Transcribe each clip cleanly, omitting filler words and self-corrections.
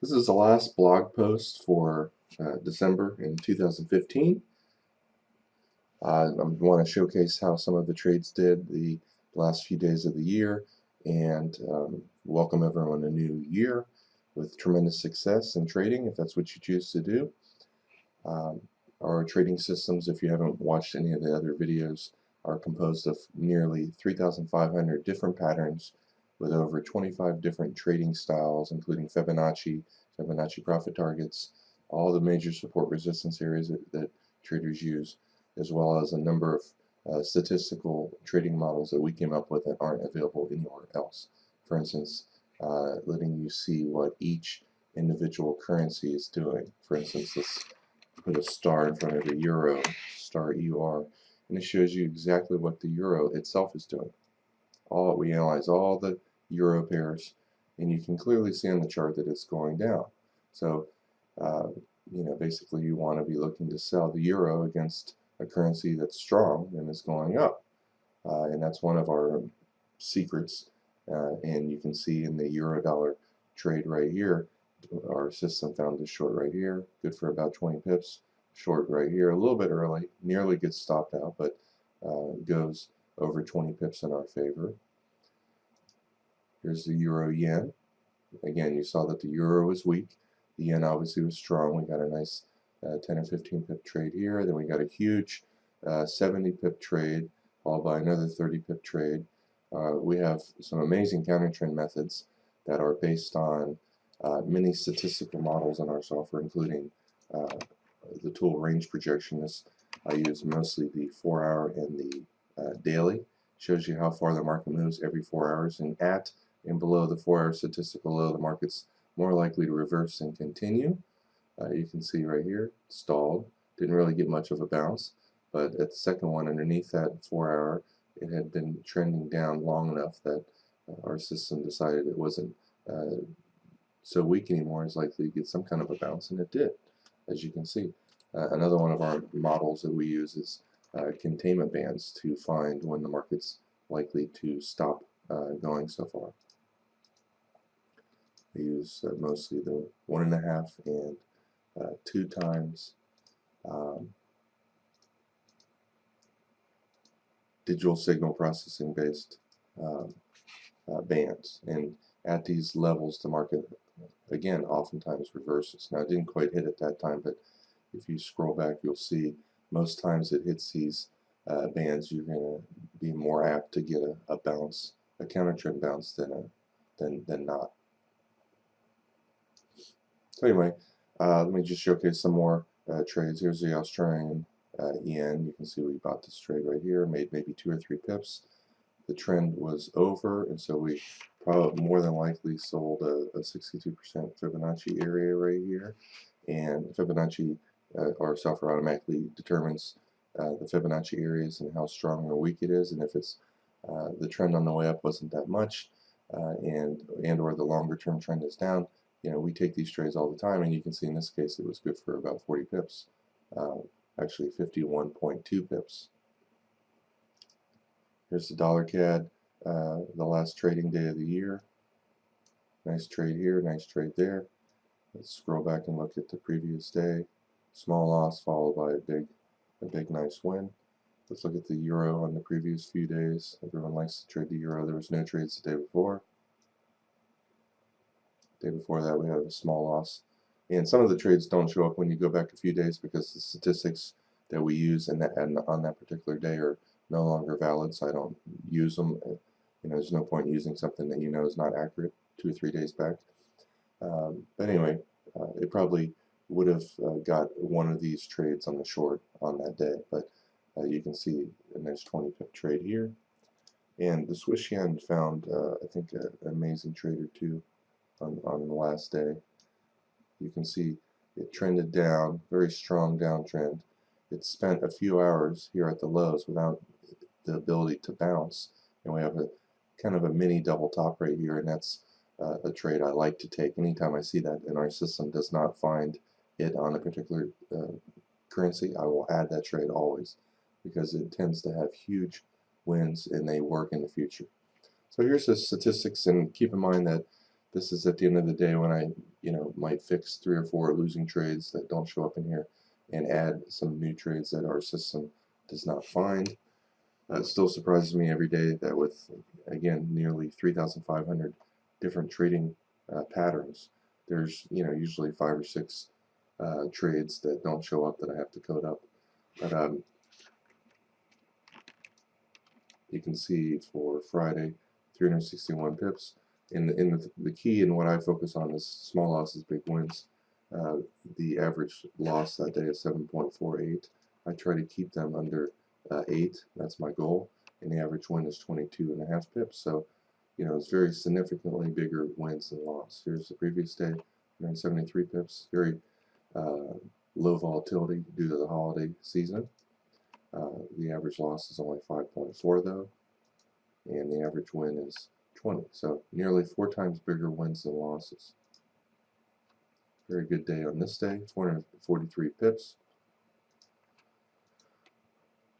This is the last blog post for December in 2015. I want to showcase how some of the trades did the last few days of the year and welcome everyone a new year with tremendous success in trading if that's what you choose to do. Our trading systems, if you haven't watched any of the other videos, are composed of nearly 3,500 different patterns with over 25 different trading styles, including Fibonacci profit targets, all the major support resistance areas that traders use, as well as a number of statistical trading models that we came up with that aren't available anywhere else. For instance, letting you see what each individual currency is doing. For instance, let's put a star in front of the euro, star EUR, and it shows you exactly what the euro itself is doing. We analyze all the euro pairs, and you can clearly see on the chart that it's going down. So, basically you want to be looking to sell the euro against a currency that's strong and is going up. And that's one of our secrets. And you can see in the euro dollar trade right here, our system found this short right here, good for about 20 pips. Short right here, a little bit early, nearly gets stopped out, but goes over 20 pips in our favor. Here's the euro yen. Again, you saw that the euro was weak. The yen obviously was strong. We got a nice 10 or 15 pip trade here. Then we got a huge 70 pip trade, followed by another 30 pip trade. We have some amazing counter trend methods that are based on many statistical models in our software, including the tool range projectionist. I use mostly the 4-hour and the daily. Shows you how far the market moves every 4 hours, and at and below the 4-hour statistical low, the market's more likely to reverse and continue. You can see right here, stalled, didn't really get much of a bounce, but at the second one underneath that 4-hour, it had been trending down long enough that our system decided it wasn't so weak anymore, it's likely to get some kind of a bounce, and it did, as you can see. Another one of our models that we use is containment bands to find when the market's likely to stop going so far. We use mostly the 1.5 and 2 times digital signal processing based bands, and at these levels the market again oftentimes reverses. Now it didn't quite hit at that time, but if you scroll back you'll see most times it hits these bands you're going to be more apt to get a bounce, a counter trend bounce than not. So anyway, let me just showcase some more trades. Here's the Australian yen. You can see we bought this trade right here, made maybe 2 or 3 pips. The trend was over, and so we probably more than likely sold a 62% Fibonacci area right here. And Fibonacci, our software automatically determines the Fibonacci areas and how strong or weak it is, and if it's the trend on the way up wasn't that much, and or the longer term trend is down, we take these trades all the time, and you can see in this case it was good for about 40 pips, actually 51.2 pips. Here's the dollar CAD, the last trading day of the year. Nice trade here, nice trade there. Let's scroll back and look at the previous day. Small loss followed by a big nice win. Let's look at the euro on the previous few days. Everyone likes to trade the euro. There was no trades the day before. Day before that we had a small loss, and some of the trades don't show up when you go back a few days because the statistics that we use on that particular day are no longer valid, so I don't use them. There's no point using something that is not accurate 2 or 3 days back. But anyway, it probably would have got one of these trades on the short on that day, but you can see a nice 20 pip trade here. And the Swiss yen found I think an amazing trade or two on the last day. You can see it trended down, very strong downtrend. It spent a few hours here at the lows without the ability to bounce, and we have a kind of a mini double top right here, and that's a trade I like to take anytime I see that and our system does not find it on a particular currency. I will add that trade always because it tends to have huge wins and they work in the future. So here's the statistics, and keep in mind that This is at the end of the day when I, might fix 3 or 4 losing trades that don't show up in here and add some new trades that our system does not find. It still surprises me every day that with, again, nearly 3,500 different trading patterns, there's, usually 5 or 6 trades that don't show up that I have to code up. But you can see for Friday, 361 pips. The key in what I focus on is small losses, big wins. The average loss that day is 7.48. I try to keep them under 8. That's my goal. And the average win is 22.5 pips. So, it's very significantly bigger wins than loss. Here's the previous day, 173 pips. Very low volatility due to the holiday season. The average loss is only 5.4 though, and the average win is 20. So nearly 4 times bigger wins than losses. Very good day on this day, 443 pips.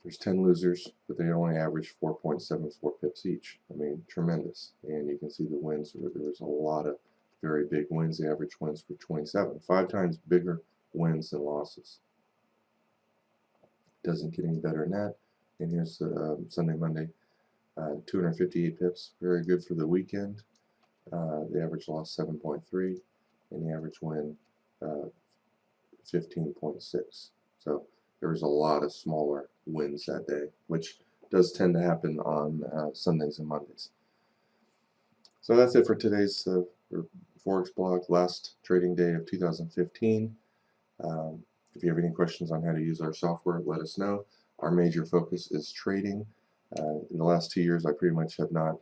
There's 10 losers, but they only average 4.74 pips each. I mean, tremendous. And you can see the wins where there was a lot of very big wins. The average wins were 27, 5 times bigger wins than losses. Doesn't get any better than that. And here's Sunday, Monday, 258 pips. Very good for the weekend. The average loss 7.3, and the average win 15.6. So there was a lot of smaller wins that day, which does tend to happen on Sundays and Mondays. So that's it for today's Forex blog, last trading day of 2015. If you have any questions on how to use our software, let us know. Our major focus is trading. In the last 2 years, I pretty much have not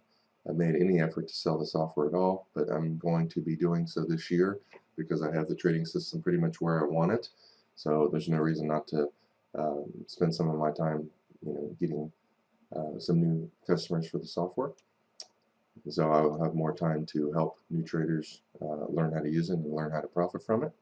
made any effort to sell the software at all, but I'm going to be doing so this year because I have the trading system pretty much where I want it. So there's no reason not to spend some of my time, getting some new customers for the software. So I will have more time to help new traders learn how to use it and learn how to profit from it.